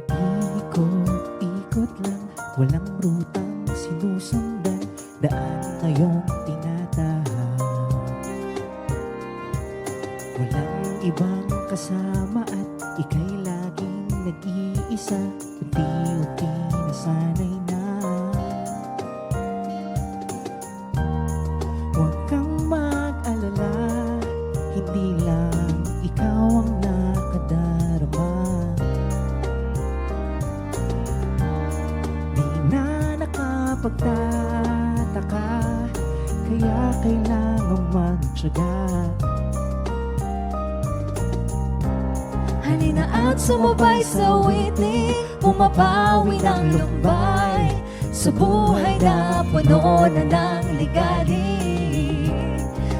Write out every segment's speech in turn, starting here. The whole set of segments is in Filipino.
Paikot-ikot lang, walang rutang sinusundan, daan ngayong tinatahak. Walang ibang kasama at ika'y laging nag-iisa, unti-unti nasanay na. Huwag kang mag-alala, hindi lang ikaw ang nakadarama. Di na nakapagtataka, kaya kailangan magtiyaga. Halina at sumabay sa witing, pumapawi ng lumbay sa buhay na puno na ng ligalig.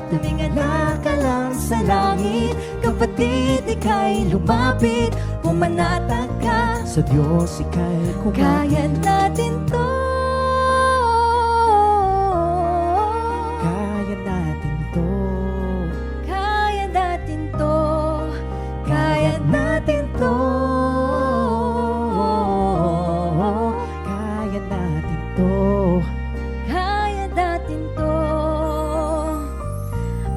Tumingala ka lang sa langit, kapatid, ika'y lumapit, pumanatag ka. Sa Diyos ika'y Kaya kumapit. natin to. Kaya natin to. Kaya natin to. Kaya natin to. Kaya natin to. Kaya natin to.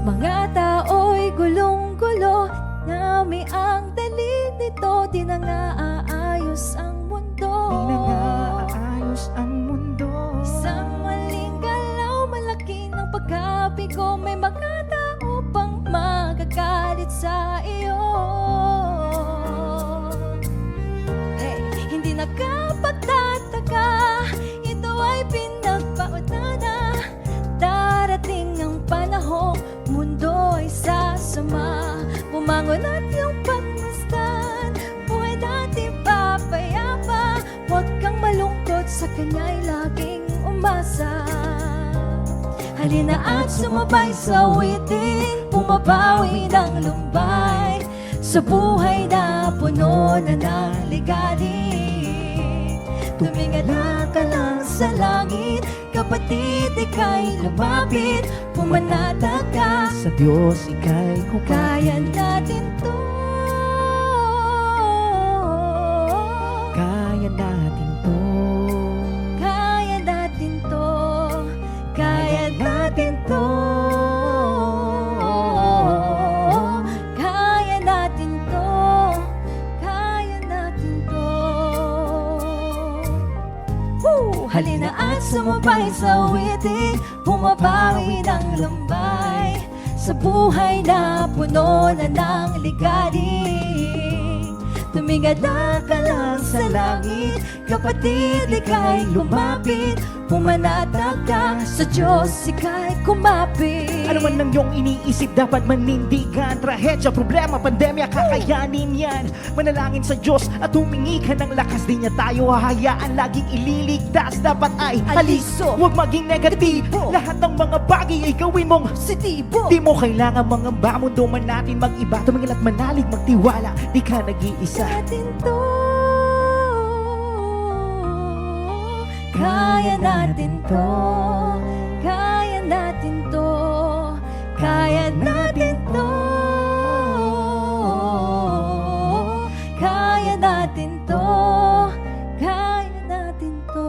Mga tao'y gulong-gulo, nami ang dali nito, di na nga aayos ang mundo. Di na nga aayos ang mundo. Isang maling galaw, malaki ng pagkabigo, may mga tao pang magagalit sa iyo. Hey, hindi nakapagtataka, ito ay pinagpaunana. Darating ang panahon, mundo ay sasama. Bumangon at iyong pagmasdan, buhay natin papayapa. Huwag kang malungkot, sa kanya'y laging umasa. Halina at sumabay sa witing, pumabawi ng lumbay sa buhay na puno na ng ligalig. Tumingala ka lang sa langit, kapatid, ika'y lumapit, pumanatag ka. Sa Diyos ika'y Kaya kumapit. natin to. Kaya natin to. Kaya natin to. Kaya natin to. Kaya natin to. Kaya natin to. Woo! Halina at sumabay sa witing, pumabawi ng lumbay sa buhay na puno na ng ligalig. Tumingala ka lang sa langit, kapatid, ika'y lumapit, pumanatag ka. Sa Diyos ika'y kumapit. Ano man ang iyong iniisip, dapat manindigan. Trahedya, problema, pandemya, kakayanin yan. Manalangin sa Diyos at humingi ka ng lakas. Di niya tayo hahayaan, laging ililigtas. Dapat ay Aliso. huwag maging negatibo. Lahat ng mga bagay ay gawin mong Positibo. di mo kailangan mga mundo man natin mag-iba. Tumingin at manalig, magtiwala, di ka nag-iisa. Natin to. Kaya natin to. Kaya natin to. Kaya natin to. Kaya natin to. Kaya natin to.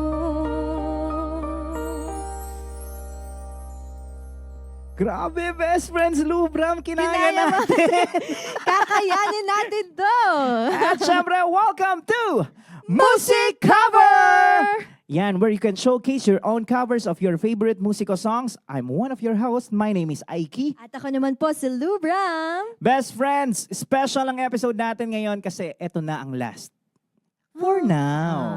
Grabe, best friends, Lubram, kinaya Kinaya mo. natin. Kakayanin natin to. At syempre, welcome to Music Cover! Yan, where you can showcase your own covers of your favorite musical songs. I'm one of your hosts. My name is Aiki. At ako naman po si Lubram. Best friends, special ang episode natin ngayon kasi eto na ang last. For now.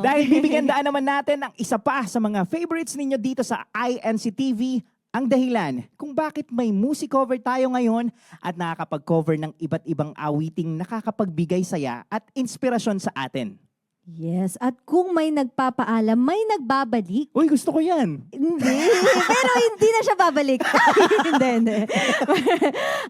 Okay. Dahil bibigyan daan naman natin ang isa pa sa mga favorites ninyo dito sa INC-TV, ang dahilan kung bakit may music cover tayo ngayon at nakakapag-cover ng iba't ibang awiting nakakapagbigay saya at inspirasyon sa atin. Yes, at kung may nagpapaalam, may nagbabalik. Uy, gusto ko yan. Hindi, pero hindi na siya babalik. Hindi.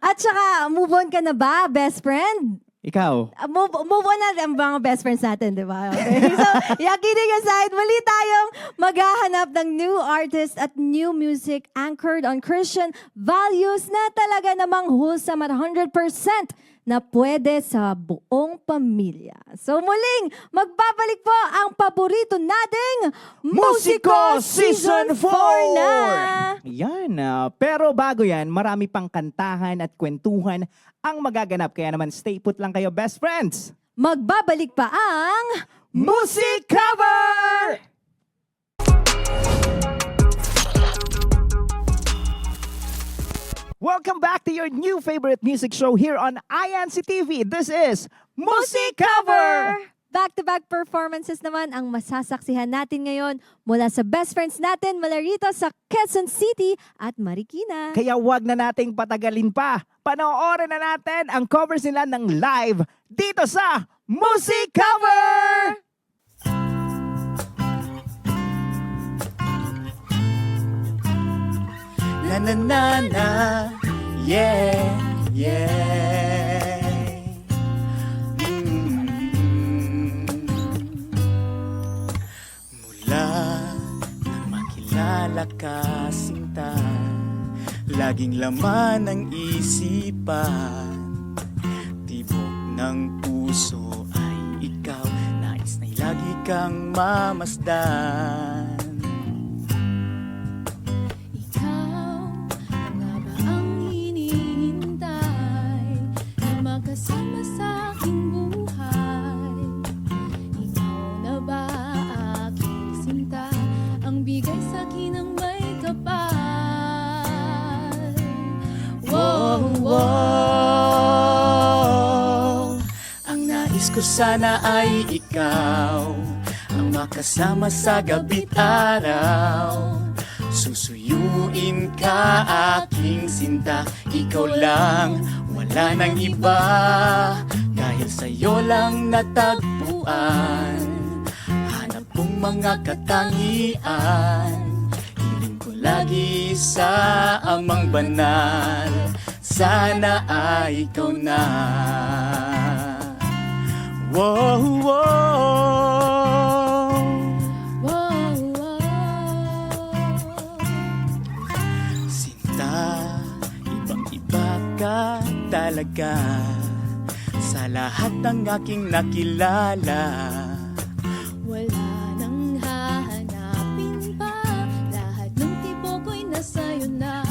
At saka, move on ka na ba, best friend? Ikaw? Move on na ang mga best friends natin, di ba? Okay. So, yeah, kidding aside, muli tayong maghahanap ng new artist at new music anchored on Christian values na talaga namang wholesome at 100% na pwede sa buong pamilya. So muling, magbabalik po ang paborito nating Musiko Season 4 na! Yan. Pero bago yan, marami pang kantahan at kwentuhan ang magaganap. Kaya naman stay put lang kayo, best friends. Magbabalik pa ang Music Cover! Welcome back to your new favorite music show here on INC TV. This is Music Cover! Back-to-back performances naman ang masasaksihan natin ngayon mula sa best friends natin mula rito sa Quezon City at Marikina. Kaya wag na nating patagalin pa. Panoorin na natin ang covers nila ng live dito sa Music Cover! Na na na na, yeah, yeah. Mula nang makilala ka, sinta, laging laman ng isipan, tibok ng puso ay ikaw, nais na'y lagi kang mamasdan. Kasama sa aking buhay, ikaw na ba aking sinta, ang bigay sa akin ng may kapal. Wow, wow. Ang nais ko sana ay ikaw, ang makasama sa gabi't araw. Susuyuin ka aking sinta, ikaw lang, wala nang iba. Dahil sa'yo lang natagpuan hanap kong mga katangian. Hiling ko lagi sa amang banal, sana ay ikaw na. Wow, wow. Wow, wow. Sinta, ibang-iba ka talaga sa lahat ng aking nakilala. Wala nang hahanapin pa, lahat ng tipo ko'y nasa'yo na.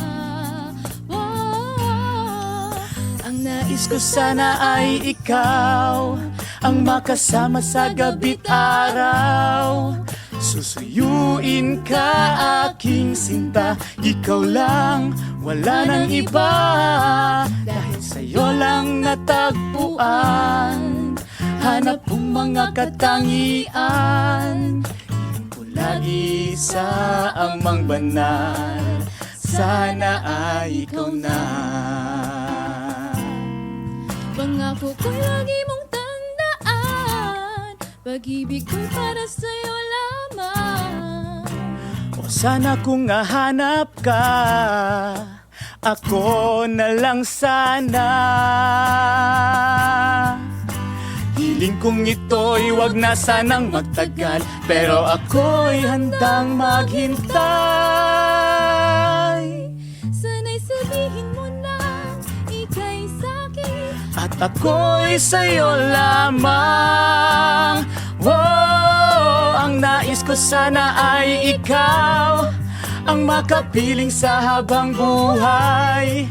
Wow. Ang nais ko sana ay ikaw, ang makasama sa gabi't araw. Susuyuin ka aking sinta, ikaw lang, wala nang iba. Dahil sa'yo lang natagpuan hanap kong mga katangian. Hiling ko lagi sa amang banal, sana ay ikaw na. Pangako ko'y lagi mong tandaan, pag-ibig ko'y para sa'yo lamang. O sana kung hahanap ka, ako na lang sana. Hiling kong ito'y wag na sanang magtagal, pero ako'y handang maghintay. Sana'y sabihin mo na ika'y sa'kin, At ako'y sa'yo lamang. Wow, ang nais ko sana ay ikaw, ang makapiling sa habang buhay.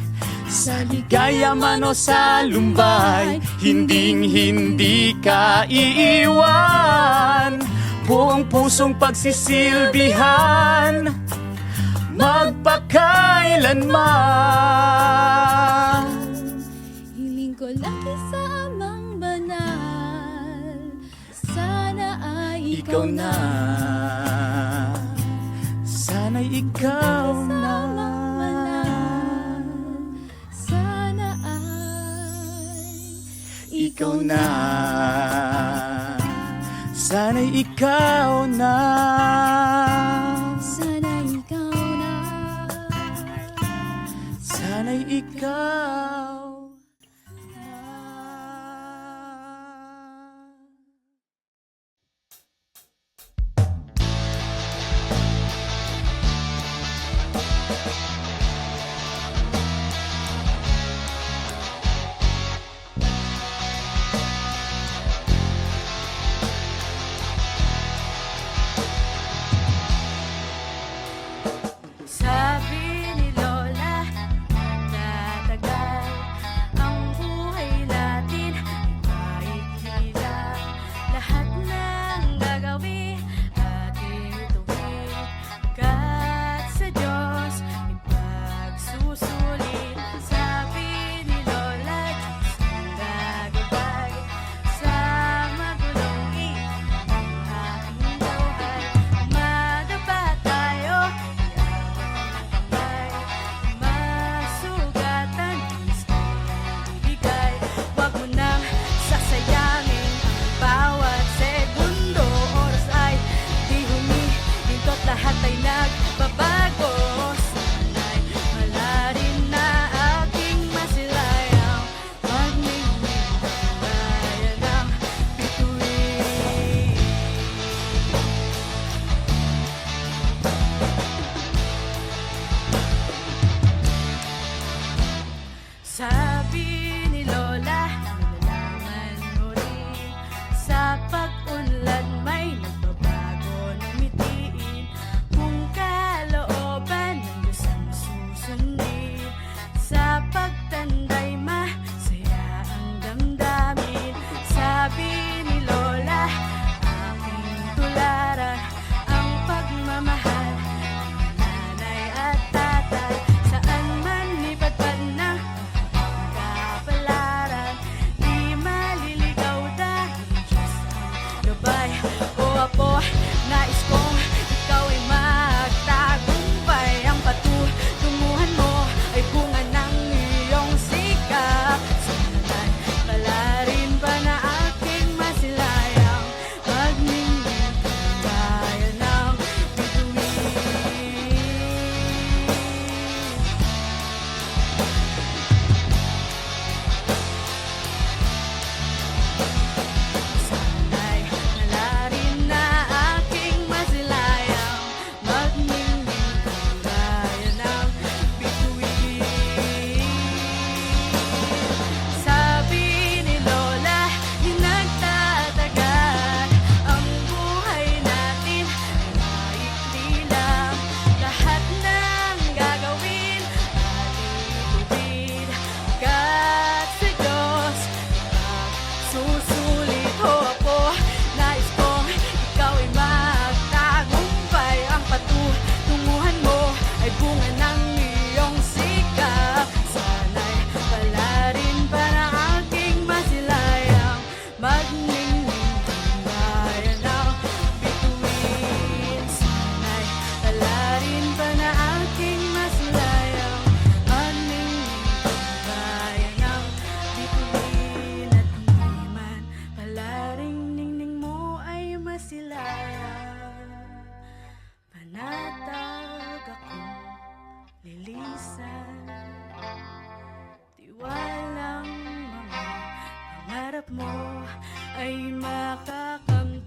Sa ligaya man o sa lumbay, hinding-hindi ka iiwan. Buong pusong pagsisilbihan, magpakailanman. hiling ko lagi sa amang banal, sana ay Ikaw na, sana'y ikaw na. Sana ay Ikaw na, sana'y ikaw na. Sana ikaw na. Sana'y ikaw. pangarap mo ay makakamtan.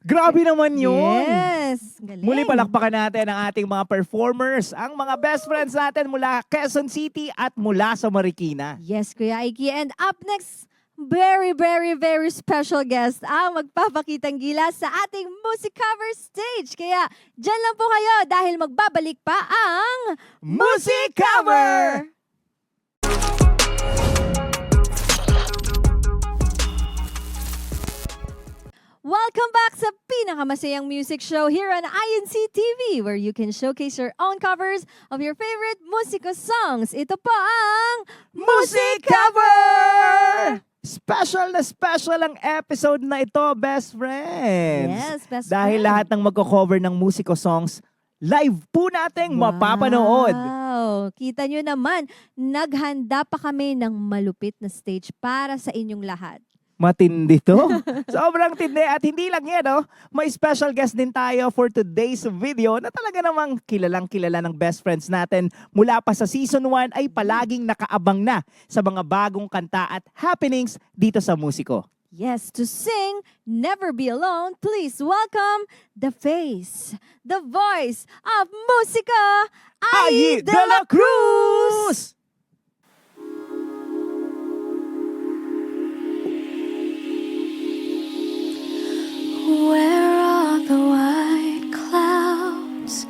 Grabe naman yun! Yes! Galing. Muli palakpakan natin ang ating mga performers, ang mga best friends natin mula Quezon City at mula sa Marikina. Yes, Kuya Aiki. And up next, very, very, very special guest ang magpapakitang gilas sa ating music cover stage. Kaya dyan lang po kayo dahil magbabalik pa ang Music Cover! Welcome back sa pinakamasayang music show here on INC TV, where you can showcase your own covers of your favorite musiko songs. Ito po ang Music Cover! Special ang episode na ito, best friends. Yes, best Dahil friend. lahat ng magko-cover ng musiko songs, live po nating mapapanood. Wow! Kita nyo naman, naghanda pa kami ng malupit na stage para sa inyong lahat. Matindi to. Sobrang tindi. At hindi lang yan, oh. May special guest din tayo for today's video na talaga namang kilalang-kilala ng best friends natin. Mula pa sa season 1 ay palaging nakaabang na sa mga bagong kanta at happenings dito sa musiko. Yes, to sing Never Be Alone, please welcome the face, the voice of Musica, Ai de la Cruz! Where are the white clouds?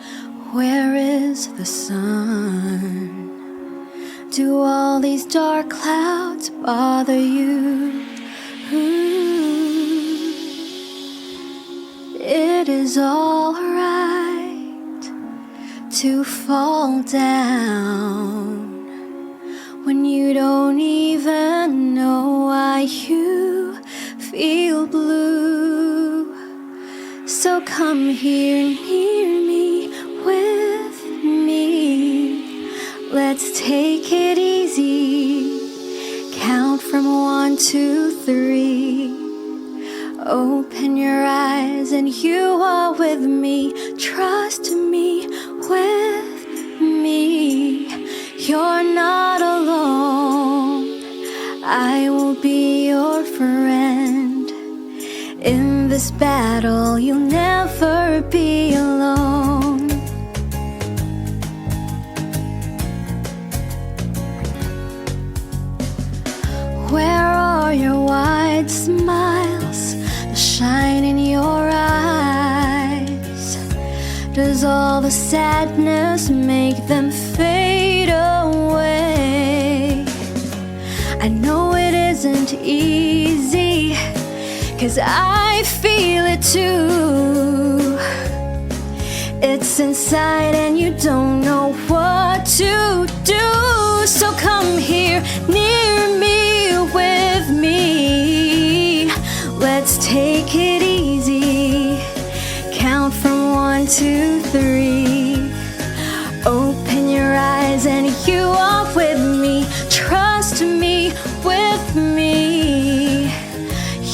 Where is the sun? Do all these dark clouds bother you? It is all right to fall down when you don't even know why you feel blue. So come here near me, with me. Let's take it easy. Count from 1 to 3. Open your eyes and you are with me. Trust me, with me. You're not alone. I will be your friend. In this battle, you'll never be alone. Where are your wide smiles, the shine in your eyes? Does all the sadness make them fade away? I know it isn't easy, 'cause I feel it too. It's inside and you don't know what to do. So come here near me, with me. Let's take it easy. Count from 1 to 3. Open your eyes and you are with me. Trust me, with me.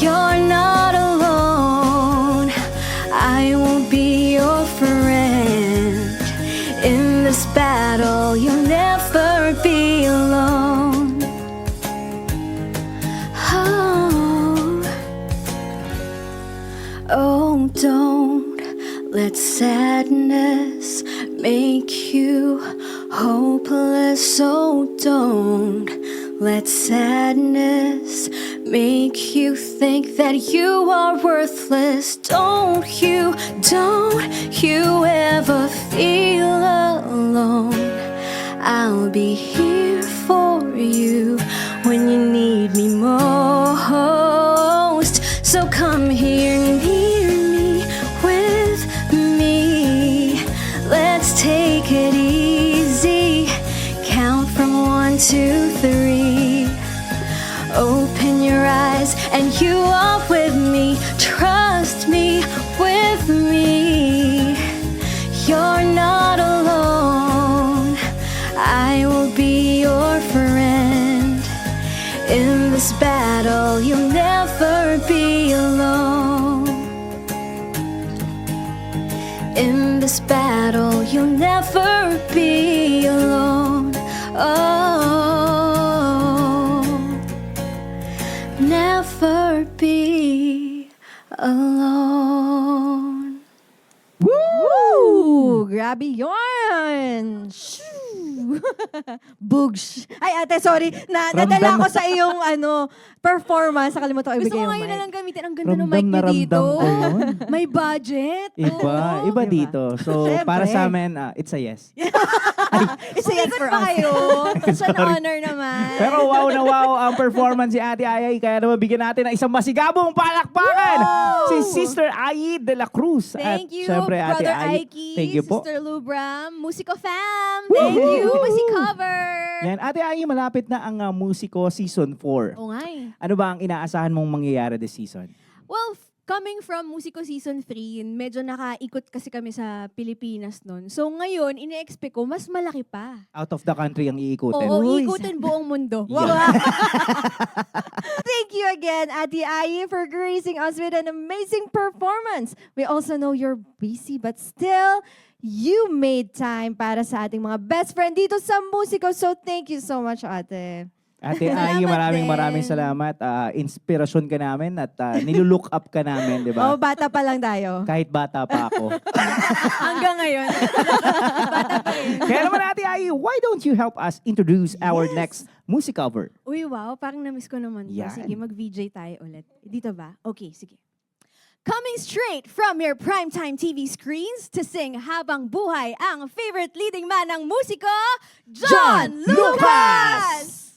You're not alone. I will be your friend. In this battle, you'll never be alone. Oh, don't let sadness make you hopeless. Oh, don't let sadness make you think that you are worthless. Don't you ever feel alone. I'll be here for you when you need me most. So come here near me, with me. Let's take it easy. Count from 1 to 3. Open your eyes and you are with me. Trust me, with me. You're not alone. I will be your friend. In this battle, you'll never be alone. In this battle, you'll never be alone. Oh, never be alone. Woo! Grabe yun! Shoo! Bugs. Ay, ate, sorry. Nadala ko sa iyong performance. Nakalimutan ko Gusto ibigay ko yung ngayon na mic. lang gamitin. Ang ganda ng Ramdam mic na niyo dito. ramdam ko yun. May budget. Iba Diba? dito. So, Siyempre. para sa amin, it's a yes. It's a yes Umikot for pa us. kayo. Such an Sorry. honor naman. Pero wow na wow ang performance ni Ate Ayay. Kaya naman bigyan natin ng isang masigabong palakpakan. Si Sister Ayi de la Cruz. Thank you, syempre, Ate Brother Ayi. Aiki, Thank you po. Sister Lubram, Musico Fam. Thank you, Music Cover. Yan, Ate Ayi, malapit na ang Musiko Season 4. Oo nga eh. Ano ba ang inaasahan mong mangyayari this season? Well, coming from Musico Season 3, medyo nakaikot kasi kami sa Pilipinas noon. So ngayon, ine-expect ko, mas malaki pa. Out of the country ang iikutin. Oo, Uy, ikutin buong mundo. Yeah. Thank you again, Ate Ayi, for gracing us with an amazing performance. We also know you're busy, but still, you made time para sa ating mga best friend dito sa Musiko. So thank you so much, Ate. Ate Salamat Ayi, maraming din. salamat. Inspirasyon ka namin at nilulook up ka namin, di ba? Oh, bata pa lang tayo. Kahit bata pa ako. Hanggang ngayon. Bata pa rin. Kaya naman, Ate Ayi, why don't you help us introduce our next music cover? Uy, wow. Parang na-miss ko naman to. Yan. Sige, mag-VJ tayo ulit. Dito ba? Okay, sige. Coming straight from your primetime TV screens to sing habang buhay ang favorite leading man ng musiko, John Lucas!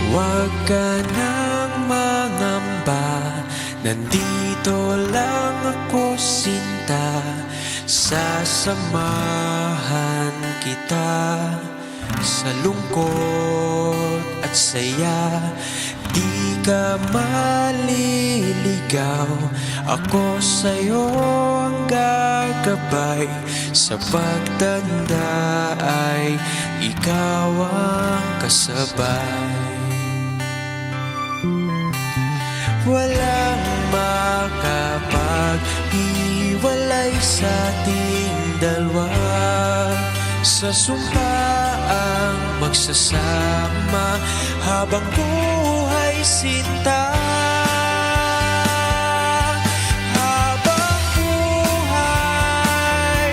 Huwag ka nang mangamba, nandito lang ako sinta. Sasamahan kita sa lungkot at saya. Di ka maliligaw, ako sa'yo ang gagabay. Sa pagtanda ay ikaw ang kasabay. Walang makapaghiwalay sa ating dalawa. Sa sumpaang magsasama habang buhay sinta. Habang buhay,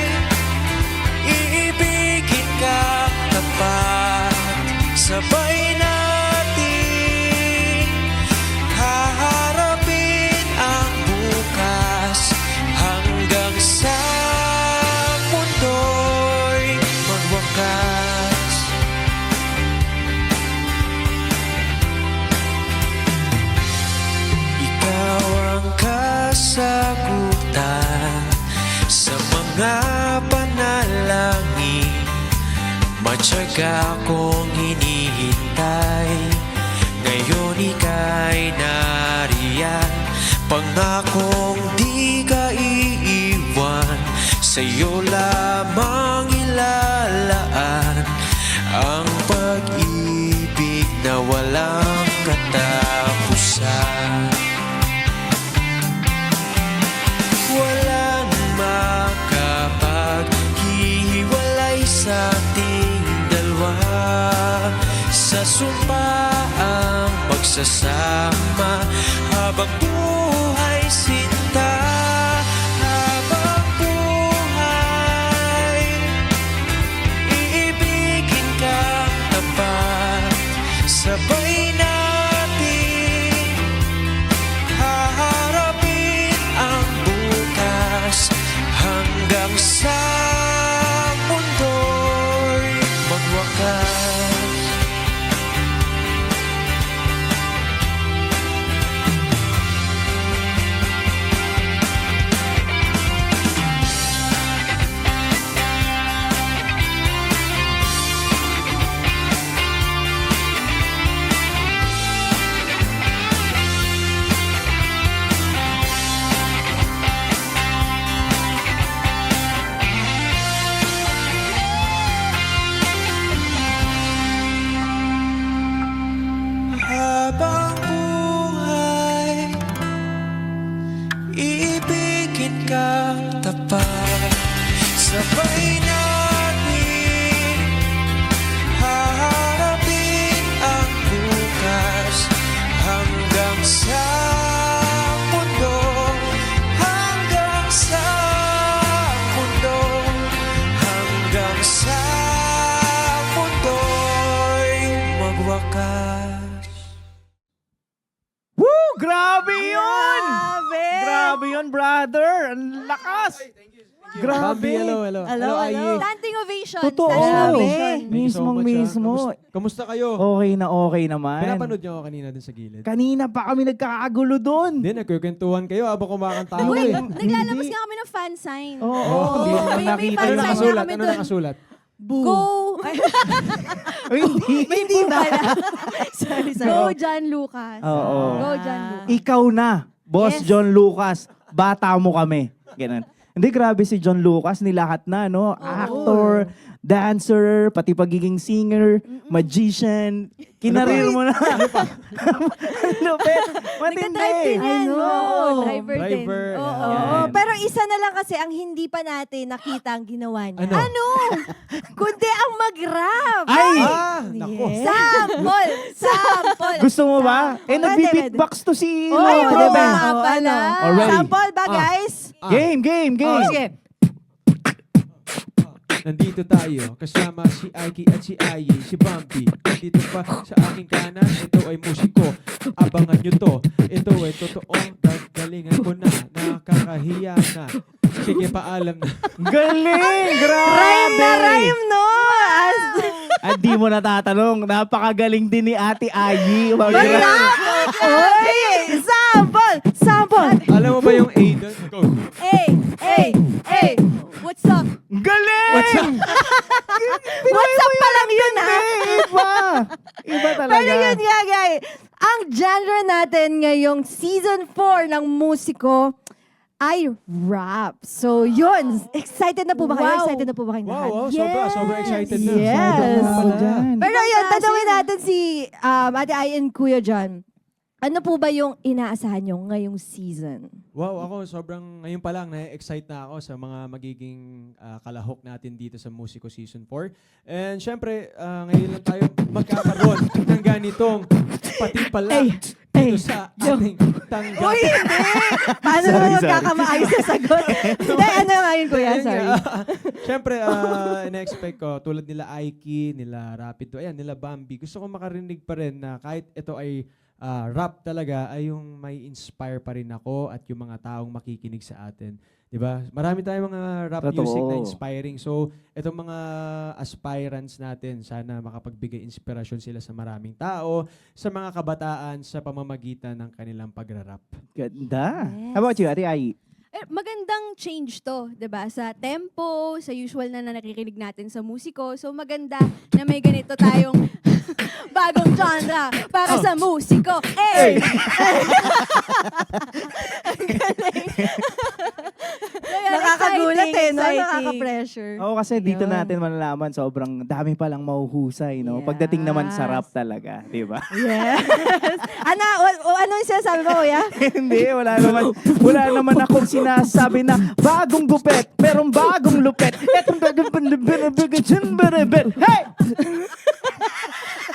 iibigin kang tapat. Sabay natin haharapin ang bukas hanggang sa mundo'y magwakas. Ikaw ang kasagutan sa mga panalangin. Matyaga kong hinihintay, ngayon ika'y nariyan. Pangakong di ka iiwan, sa'yo lamang ilalaan ang pag-ibig na walang katapusan. Walang makapaghiwalay sa ating dalawa. Sa sumpaang magsasama habang buhay sinta. Habang buhay, iibigin kang tapat. Sabay natin haharapin ang bukas hanggang sa mundo'y magwakas. brother. Ang lakas. Grabe. Hello. Hello. Standing ovation. Totoo. Standing Grabe. ovation. Thank you so much, Mismo. Kamusta kayo? Okay naman. Pinapanood niyo ako kanina dun sa gilid. Kanina pa kami nagkakagulo doon. Hindi, nagkukwentuhan kayo habang kumakanta ako Uy, eh. naglalabas Hindi. nga kami ng fan sign. Oo. Hindi Hindi naman naman may nakita. fan Ano sign nakasulat? kami Ano dun. nakasulat? Go. Ay, hindi ba? Sorry. Go, John Lucas. Oo. Go, John Lucas. Ikaw na, Boss Yes. John Lucas. Bata mo kami. Ganun. Hindi, grabe si John Lucas. Nilahat na, no? Actor, dancer, pati pagiging singer, magician. Kinarir mo na. Lupit. Nagka-drive din Matindi. yan. I know. Oo, driver din. Driver. Oo. Oo, Yan. pero isa na lang kasi ang hindi pa natin nakita ang ginawa niya. Ano? Kundi ang mag-rap. Ay! Nako. Yes. Sample! Sample! Gusto mo ba? Eh, Pwede, nagbi-beatbox to si Oh, Lolo oo Bebe. nga pala. Already. Sample ba, guys? Game. Oh, sige. Nandito tayo, kasama si Aiki at si Aye, si Bumpy. Nandito pa sa aking kanan, ito ay musiko. Abangan nyo to, ito ay totoong gagalingan ko na. Nakakahiya na. Sige, paalam na. Galing! Grabe! Rhyme na rhyme, no? At di mo natatanong, napakagaling din ni Ate Ayi. Mag-rap! Oy! Sample! Alam mo ba yung A doon? Go. Hey! What's up? Galing! What's up? What's up pa lang yun, ha? Iba talaga. Pero yun nga, guys. Ang genre natin ngayong season 4 ng musiko ay rap. So, yun. Excited na po ba kayo? Wow. Excited na po ba kayo lahat? Wow, sobrang excited na. Yes. Sobrang pala. Pero yun, tanungin natin si Ate Ay and Kuya John. Ano po ba yung inaasahan nyo ngayong season? Wow, ako ngayon pa lang, na-excite na ako sa mga magiging kalahok natin dito sa Musiko Season 4. And syempre, ngayon lang tayo magkakaroon ng ganitong patipala dito sa ating tanggap. Uy, hindi! Paano Sorry, naman sorry. magkakamaayos sa sagot? Hindi, ano ngayon, Kuya? Sorry. Syempre, ina-expect ko, tulad nila Aiki, nila Rapido, ayan, nila Bambi, gusto ko makarinig pa rin na kahit ito ay rap talaga, ay yung may inspire pa rin ako at yung mga taong makikinig sa atin. Diba? Marami tayong mga rap Totoo. music na inspiring. So, itong mga aspirants natin, sana makapagbigay inspirasyon sila sa maraming tao, sa mga kabataan, sa pamamagitan ng kanilang pagrarap. Ganda. Yes. How about you, Ate Ayi? Magandang change to, 'di ba? Sa tempo, sa usual na nakikinig natin sa musiko. So maganda na may ganito tayong bagong genre para sa musiko. Hey! Nakakagulat eh, no? Exciting. Nakaka-pressure. Oo, kasi dito Yun. natin malalaman, sobrang dami palang mahuhusay, no? Pagdating naman sa rap talaga, di ba? Yes. Ano yung sinasabi mo, Kuya? Hindi, wala naman akong sinasabi na bagong gupet, merong bagong lupet. Etong hey!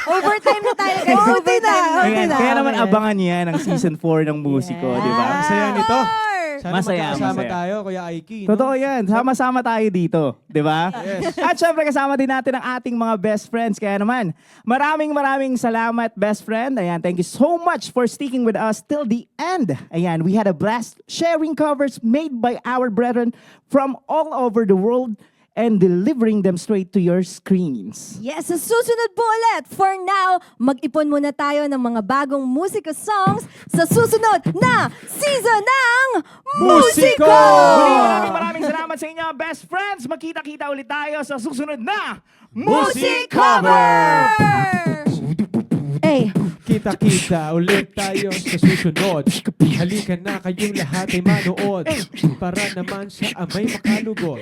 Overtime na tayo, guys. Overtime na. Ayan, kaya naman abangan niya ng season 4 ng musiko, Yeah. di ba? Ang saya nito. More! Sana Masaya, magkakasama masaya. tayo, Kuya Aiki. no? Totoo yan. Sama-sama tayo dito. Di ba? Yes. At syempre kasama din natin ang ating mga best friends. Kaya naman, maraming salamat, best friend. Ayan, thank you so much for sticking with us till the end. Ayan, we had a blast sharing covers made by our brethren from all over the world and delivering them straight to your screens. Yes, sa susunod po ulit. For now, mag-ipon muna tayo ng mga bagong musika songs sa susunod na season ng Musiko! Muli, maraming salamat sa inyo, best friends. Magkita-kita ulit tayo sa susunod na Musikover! Hey, Kita-kita ulit tayo sa susunod. Halika na kayong lahat ay manood para naman sa amay makalugod.